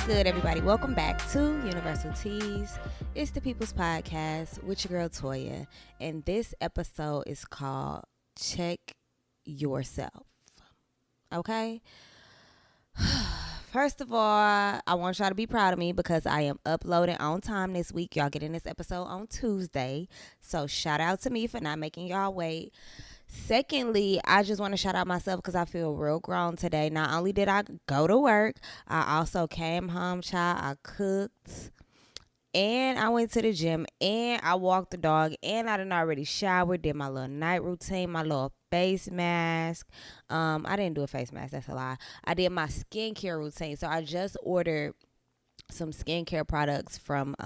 good, everybody? Welcome back to Universal Teas. It's the People's Podcast with your girl Toya, and this episode is called Check Yourself. Okay? First of all, I want y'all to be proud of me because I am uploading on time this week. Y'all getting this episode on Tuesday. So shout out to me for not making y'all wait. Secondly, I just want to shout out myself because I feel real grown today. Not only did I go to work, I also came home, child. I cooked, and I went to the gym, and I walked the dog, and I done already showered, did my little night routine, my little face mask. I didn't do a face mask. That's a lie. I did my skincare routine. So I just ordered some skincare products from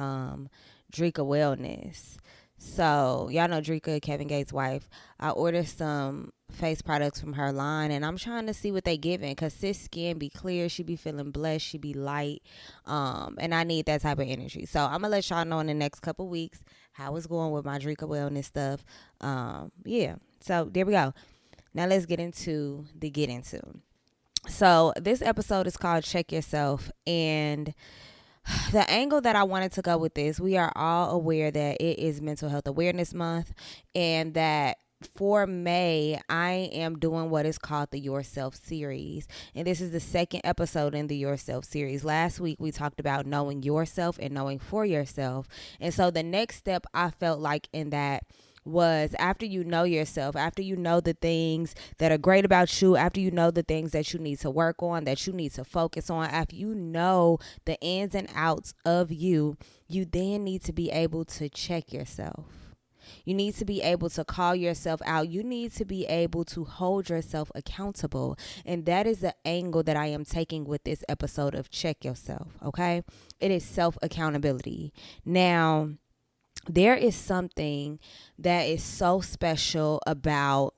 Drika Wellness. So, y'all know Drika, Kevin Gates' wife. I ordered some face products from her line, and I'm trying to see what they giving, because sis skin be clear, she be feeling blessed, she be light, and I need that type of energy. So, I'm going to let y'all know in the next couple weeks how it's going with my Drika Wellness stuff. Yeah, so there we go. Now, let's get into the get into. So, this episode is called Check Yourself, and the angle that I wanted to go with this, we are all aware that it is Mental Health Awareness Month, and that for May, I am doing what is called the Yourself series. And this is the second episode in the Yourself series. Last week, we talked about knowing yourself and knowing for yourself. And so the next step I felt like in that was after you know yourself, after you know the things that are great about you, after you know the things that you need to work on, that you need to focus on, after you know the ins and outs of you, you then need to be able to check yourself. You need to be able to call yourself out. You need to be able to hold yourself accountable. And that is the angle that I am taking with this episode of Check Yourself, okay? It is self-accountability. Now, there is something that is so special about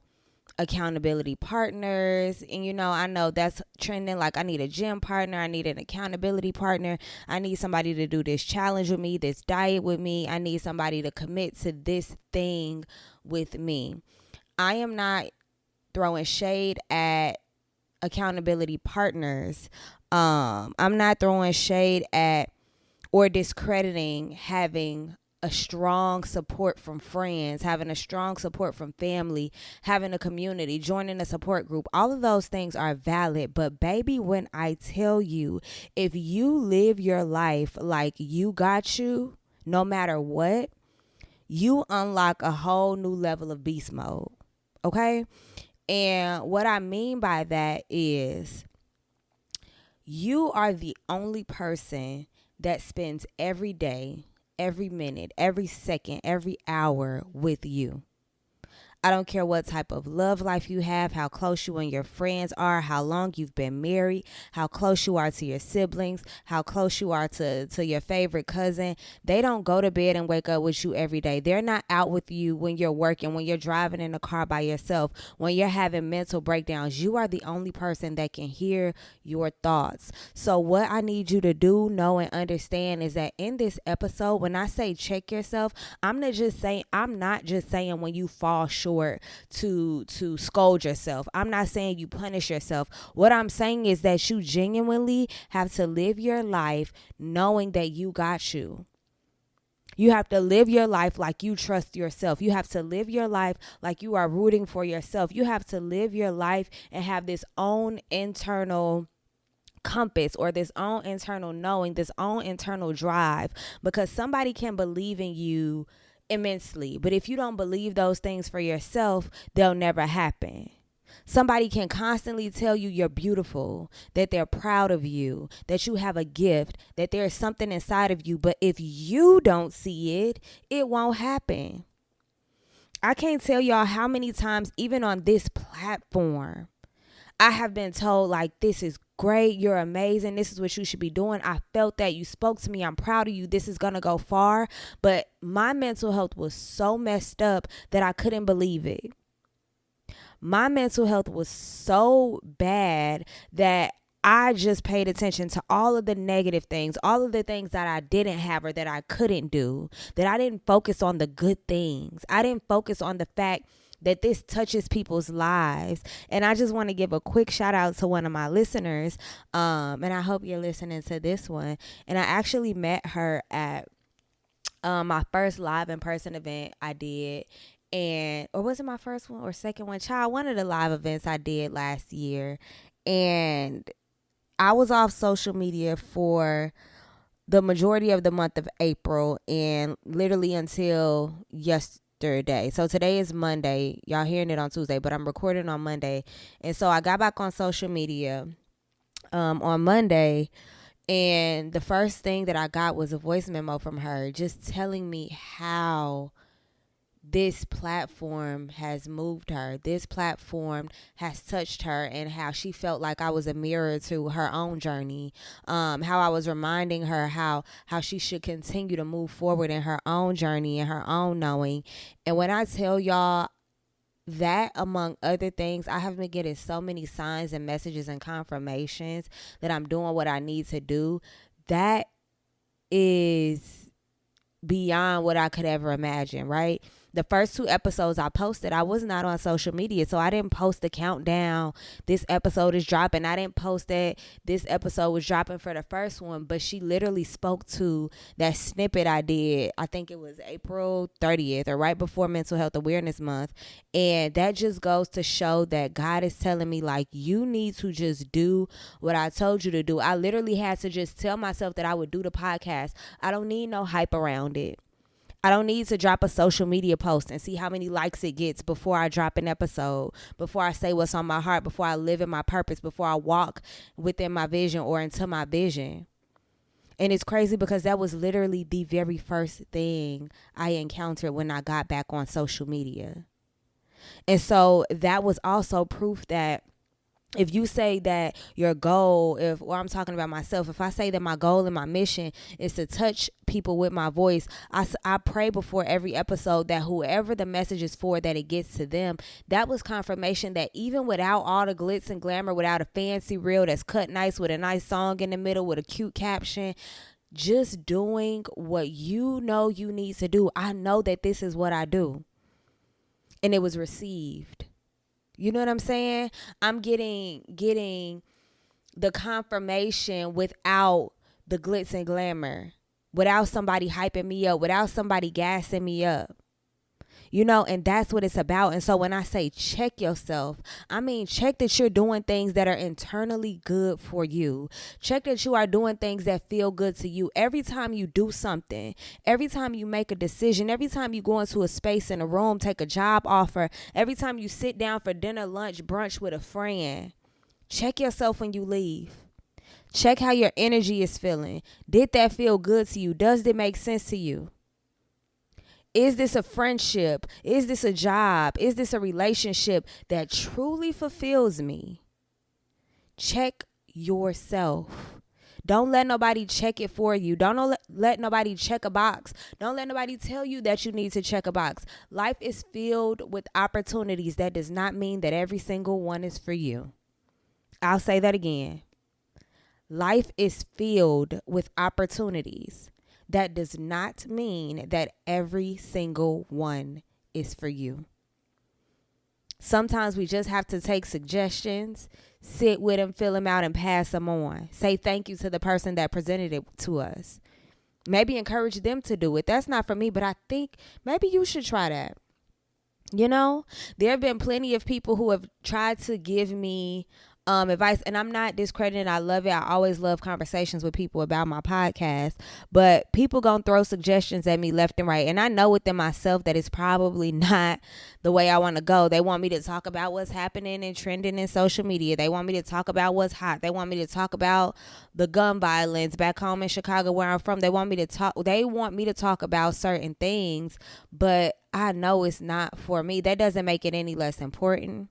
accountability partners. And, I know that's trending. Like, I need a gym partner. I need an accountability partner. I need somebody to do this challenge with me, this diet with me. I need somebody to commit to this thing with me. I am not throwing shade at accountability partners. I'm not throwing shade at or discrediting having a strong support from friends, having a strong support from family, having a community, joining a support group. All of those things are valid. But baby, when I tell you, if you live your life like you got you, no matter what, you unlock a whole new level of beast mode. Okay? And what I mean by that is you are the only person that spends every day, every minute, every second, every hour with you. I don't care what type of love life you have, how close you and your friends are, how long you've been married, how close you are to your siblings, how close you are to your favorite cousin. They don't go to bed and wake up with you every day. They're not out with you when you're working, when you're driving in the car by yourself, when you're having mental breakdowns. You are the only person that can hear your thoughts. So what I need you to do, know, and understand is that in this episode, when I say check yourself, I'm not just saying when you fall short to scold yourself. I'm not saying you punish yourself. What I'm saying is that you genuinely have to live your life knowing that you got you. You have to live your life like you trust yourself. You have to live your life like you are rooting for yourself. You have to live your life and have this own internal compass or this own internal knowing, this own internal drive, because somebody can believe in you immensely. But if you don't believe those things for yourself, they'll never happen. Somebody can constantly tell you you're beautiful, that they're proud of you, that you have a gift, that there's something inside of you. But if you don't see it, it won't happen. I can't tell y'all how many times, even on this platform, I have been told, like, this is great, you're amazing, this is what you should be doing. I felt that, you spoke to me, I'm proud of you, this is gonna go far. But my mental health was so messed up that I couldn't believe it. My mental health was so bad that I just paid attention to all of the negative things, all of the things that I didn't have or that I couldn't do, that I didn't focus on the good things. I didn't focus on the fact that this touches people's lives. And I just want to give a quick shout out to one of my listeners. And I hope you're listening to this one. And I actually met her at my first live in-person event I did. Or was it my first one or second one? Child, one of the live events I did last year. And I was off social media for the majority of the month of April and literally until yesterday. So today is Monday. Y'all hearing it on Tuesday, but I'm recording on Monday. And so I got back on social media on Monday. And the first thing that I got was a voice memo from her just telling me how this platform has moved her. This platform has touched her, and how she felt like I was a mirror to her own journey. How I was reminding her how she should continue to move forward in her own journey and her own knowing. And when I tell y'all that, among other things, I have been getting so many signs and messages and confirmations that I'm doing what I need to do. That is beyond what I could ever imagine, right? The first 2 episodes I posted, I was not on social media, so I didn't post the countdown. This episode is dropping. I didn't post that this episode was dropping for the first one, but she literally spoke to that snippet I did. I think it was April 30th or right before Mental Health Awareness Month. And that just goes to show that God is telling me, like, you need to just do what I told you to do. I literally had to just tell myself that I would do the podcast. I don't need no hype around it. I don't need to drop a social media post and see how many likes it gets before I drop an episode, before I say what's on my heart, before I live in my purpose, before I walk within my vision or into my vision. And it's crazy because that was literally the very first thing I encountered when I got back on social media. And so that was also proof that if you say that your goal, or I'm talking about myself, if I say that my goal and my mission is to touch people with my voice, I pray before every episode that whoever the message is for, that it gets to them. That was confirmation that even without all the glitz and glamour, without a fancy reel that's cut nice with a nice song in the middle with a cute caption, just doing what you know you need to do. I know that this is what I do. And it was received. You know what I'm saying? I'm getting the confirmation without the glitz and glamour, without somebody hyping me up, without somebody gassing me up. You know, and that's what it's about. And so when I say check yourself, I mean check that you're doing things that are internally good for you. Check that you are doing things that feel good to you. Every time you do something, every time you make a decision, every time you go into a space in a room, take a job offer, every time you sit down for dinner, lunch, brunch with a friend, check yourself when you leave. Check how your energy is feeling. Did that feel good to you? Does it make sense to you? Is this a friendship? Is this a job? Is this a relationship that truly fulfills me? Check yourself. Don't let nobody check it for you. Don't let nobody check a box. Don't let nobody tell you that you need to check a box. Life is filled with opportunities. That does not mean that every single one is for you. I'll say that again. Life is filled with opportunities. That does not mean that every single one is for you. Sometimes we just have to take suggestions, sit with them, fill them out, and pass them on. Say thank you to the person that presented it to us. Maybe encourage them to do it. That's not for me, but I think maybe you should try that. You know, there have been plenty of people who have tried to give me advice, and I'm not discrediting. I love it. I always love conversations with people about my podcast, but people gonna throw suggestions at me left and right, and I know within myself that it's probably not the way I want to go. They want me to talk about what's happening and trending in social media. They want me to talk about what's hot. They want me to talk about the gun violence back home in Chicago where I'm from. They want me to talk about certain things, but I know it's not for me. That doesn't make it any less important.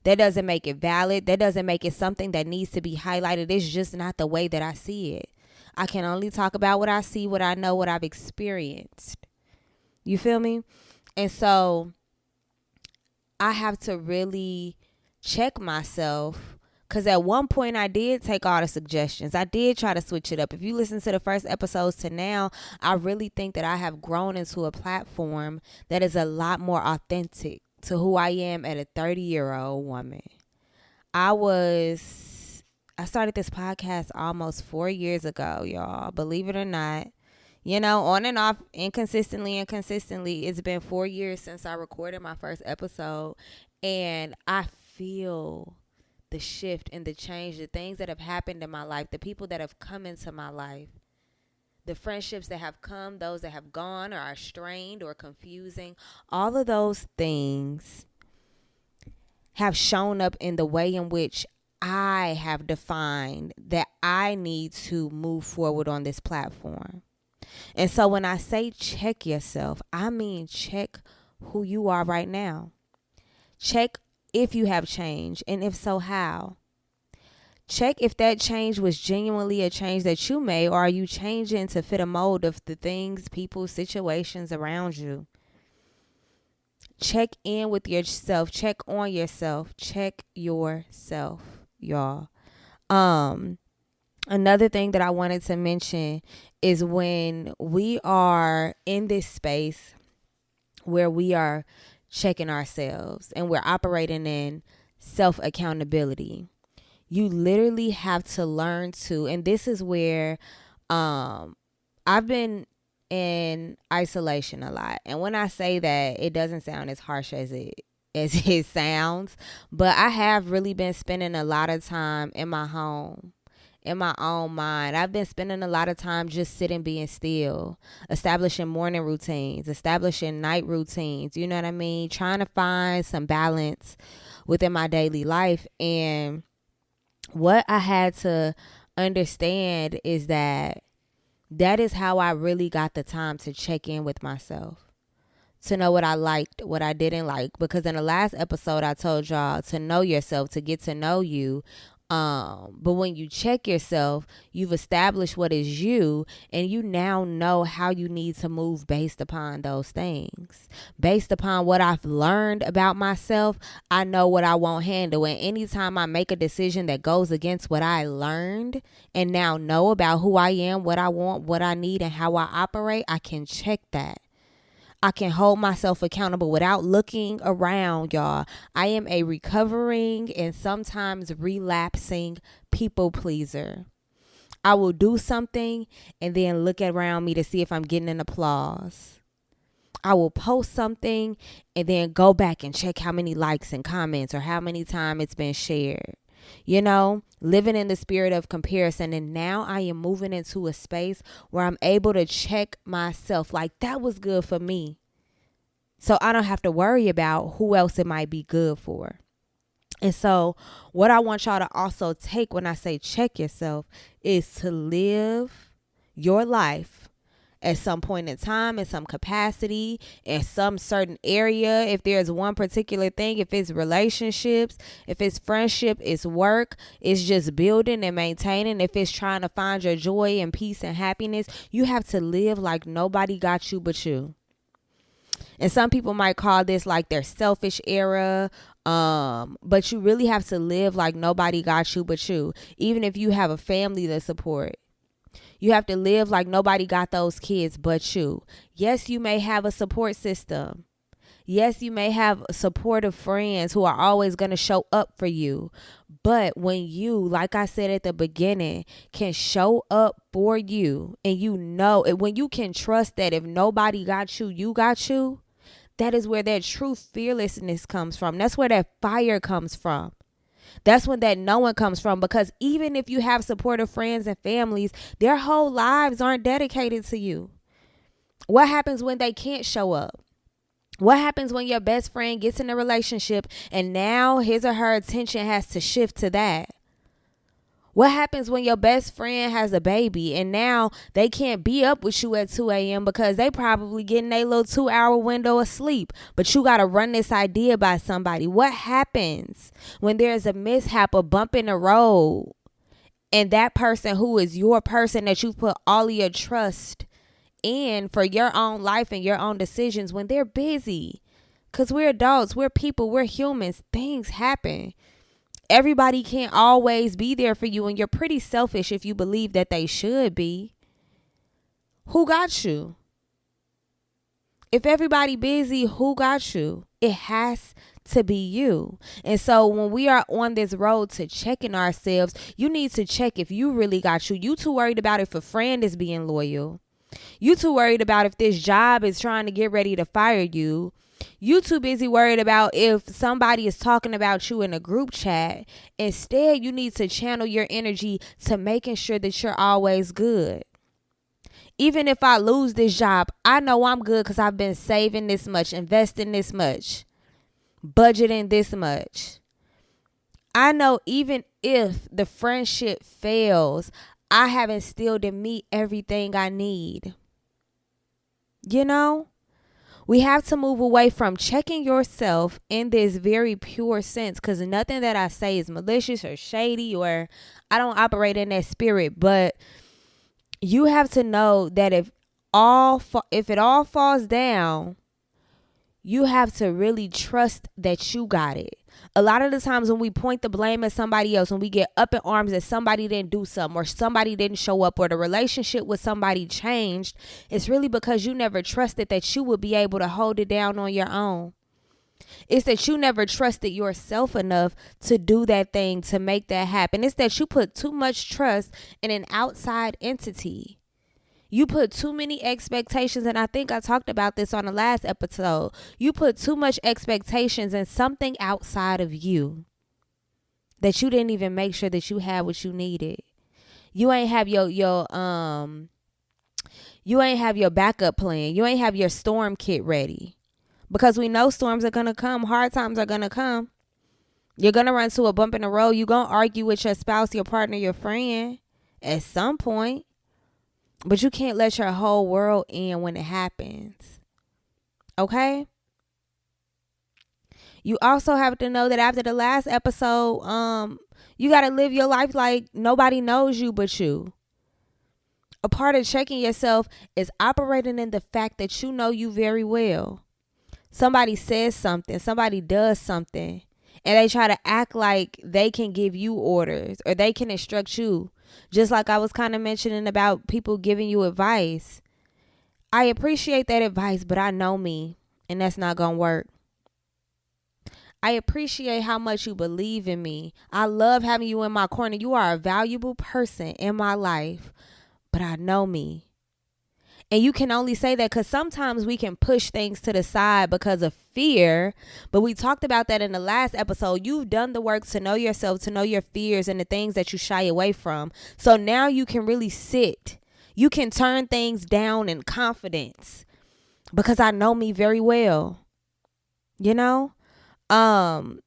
That doesn't make it valid. That doesn't make it something that needs to be highlighted. It's just not the way that I see it. I can only talk about what I see, what I know, what I've experienced. You feel me? And so I have to really check myself, because at one point I did take all the suggestions. I did try to switch it up. If you listen to the first episodes to now, I really think that I have grown into a platform that is a lot more authentic to who I am at a 30-year-old woman. I started this podcast almost 4 years ago, y'all. Believe it or not. On and off, inconsistently. It's been 4 years since I recorded my first episode. And I feel the shift and the change, the things that have happened in my life, the people that have come into my life, the friendships that have come, those that have gone or are strained or confusing. All of those things have shown up in the way in which I have defined that I need to move forward on this platform. And so when I say check yourself, I mean check who you are right now. Check if you have changed, and if so, how. Check if that change was genuinely a change that you made, or are you changing to fit a mold of the things, people, situations around you. Check in with yourself. Check on yourself. Check yourself, y'all. Another thing that I wanted to mention is when we are in this space where we are checking ourselves and we're operating in self-accountability, you literally have to learn to, and this is where I've been in isolation a lot. And when I say that, it doesn't sound as harsh as it sounds, but I have really been spending a lot of time in my home, in my own mind. I've been spending a lot of time just sitting, being still, establishing morning routines, establishing night routines. You know what I mean? Trying to find some balance within my daily life. And what I had to understand is that is how I really got the time to check in with myself, to know what I liked, what I didn't like. Because in the last episode, I told y'all to know yourself, to get to know you. But when you check yourself, you've established what is you, and you now know how you need to move based upon those things. Based upon what I've learned about myself, I know what I won't handle. And anytime I make a decision that goes against what I learned and now know about who I am, what I want, what I need, and how I operate, I can check that. I can hold myself accountable without looking around, y'all. I am a recovering and sometimes relapsing people pleaser. I will do something and then look around me to see if I'm getting an applause. I will post something and then go back and check how many likes and comments or how many times it's been shared. Living in the spirit of comparison. And now I am moving into a space where I'm able to check myself. Like, that was good for me, so I don't have to worry about who else it might be good for. And so what I want y'all to also take when I say check yourself is to live your life at some point in time, in some capacity, in some certain area. If there's one particular thing, if it's relationships, if it's friendship, it's work, it's just building and maintaining. If it's trying to find your joy and peace and happiness, you have to live like nobody got you but you. And some people might call this like their selfish era. But you really have to live like nobody got you but you. Even if you have a family to support, you have to live like nobody got those kids but you. Yes, you may have a support system. Yes, you may have supportive friends who are always going to show up for you. But when you, like I said at the beginning, can show up for you, and when you can trust that if nobody got you, you got you, that is where that true fearlessness comes from. That's where that fire comes from. That's when that knowing comes from. Because even if you have supportive friends and families, their whole lives aren't dedicated to you. What happens when they can't show up? What happens when your best friend gets in a relationship and now his or her attention has to shift to that? What happens when your best friend has a baby and now they can't be up with you at 2 a.m. because they probably getting a little 2-hour window of sleep, but you got to run this idea by somebody? What happens when there's a mishap, a bump in the road, and that person who is your person that you put all of your trust in for your own life and your own decisions, when they're busy? Because we're adults, we're people, we're humans, things happen. Everybody can't always be there for you, and you're pretty selfish if you believe that they should be. Who got you? If everybody busy, who got you? It has to be you. And so when we are on this road to checking ourselves, you need to check if you really got you. You too worried about if a friend is being loyal. You too worried about if this job is trying to get ready to fire you. You too busy worried about if somebody is talking about you in a group chat. Instead, you need to channel your energy to making sure that you're always good. Even if I lose this job, I know I'm good because I've been saving this much, investing this much, budgeting this much. I know even if the friendship fails, I have instilled in me everything I need. You know, we have to move away from checking yourself in this very pure sense, because nothing that I say is malicious or shady, or I don't operate in that spirit. But you have to know that if it all falls down, you have to really trust that you got it. A lot of the times when we point the blame at somebody else, when we get up in arms that somebody didn't do something, or somebody didn't show up, or the relationship with somebody changed, it's really because you never trusted that you would be able to hold it down on your own. It's that you never trusted yourself enough to do that thing, to make that happen. It's that you put too much trust in an outside entity. You put too many expectations, and I think I talked about this on the last episode. You put too much expectations in something outside of you that you didn't even make sure that you had what you needed. You ain't have your backup plan. You ain't have your storm kit ready. Because we know storms are going to come. Hard times are going to come. You're going to run to a bump in the road. You're going to argue with your spouse, your partner, your friend at some point. But you can't let your whole world end when it happens. Okay? You also have to know that after the last episode, you got to live your life like nobody knows you but you. A part of checking yourself is operating in the fact that you know you very well. Somebody says something, somebody does something, and they try to act like they can give you orders or they can instruct you. Just like I was kind of mentioning about people giving you advice. I appreciate that advice, but I know me, and that's not going to work. I appreciate how much you believe in me. I love having you in my corner. You are a valuable person in my life, but I know me. And you can only say that because sometimes we can push things to the side because of fear. But we talked about that in the last episode. You've done the work to know yourself, to know your fears and the things that you shy away from. So now you can really sit. You can turn things down in confidence because I know me very well. You know? And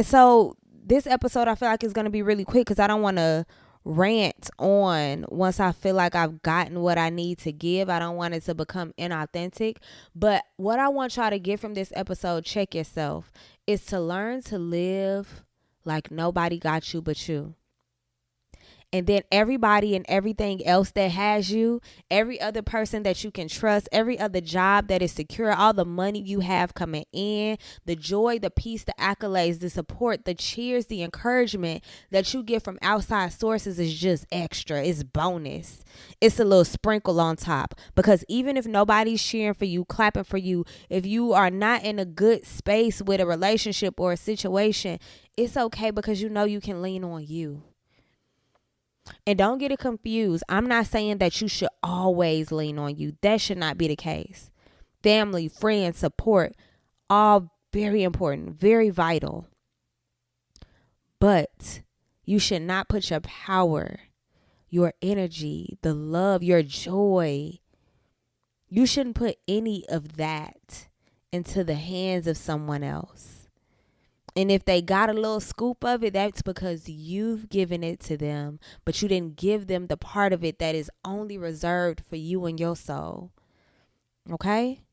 so this episode I feel like is going to be really quick because I don't want to rant on once I feel like I've gotten what I need to give. I don't want it to become inauthentic. But what I want y'all to get from this episode, check yourself, is to learn to live like nobody got you but you. And then everybody and everything else that has you, every other person that you can trust, every other job that is secure, all the money you have coming in, the joy, the peace, the accolades, the support, the cheers, the encouragement that you get from outside sources is just extra. It's bonus. It's a little sprinkle on top. Because even if nobody's cheering for you, clapping for you, if you are not in a good space with a relationship or a situation, it's okay because you know you can lean on you. And don't get it confused. I'm not saying that you should always lean on you. That should not be the case. Family, friends, support, all very important, very vital. But you should not put your power, your energy, the love, your joy. You shouldn't put any of that into the hands of someone else. And if they got a little scoop of it, that's because you've given it to them, but you didn't give them the part of it that is only reserved for you and your soul. Okay?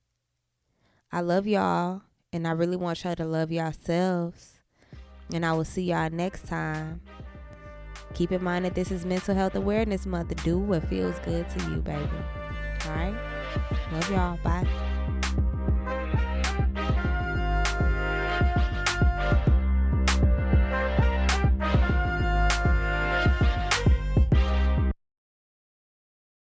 I love y'all, and I really want y'all to love yourselves. And I will see y'all next time. Keep in mind that this is Mental Health Awareness Month. Do what feels good to you, baby. All right? Love y'all. Bye.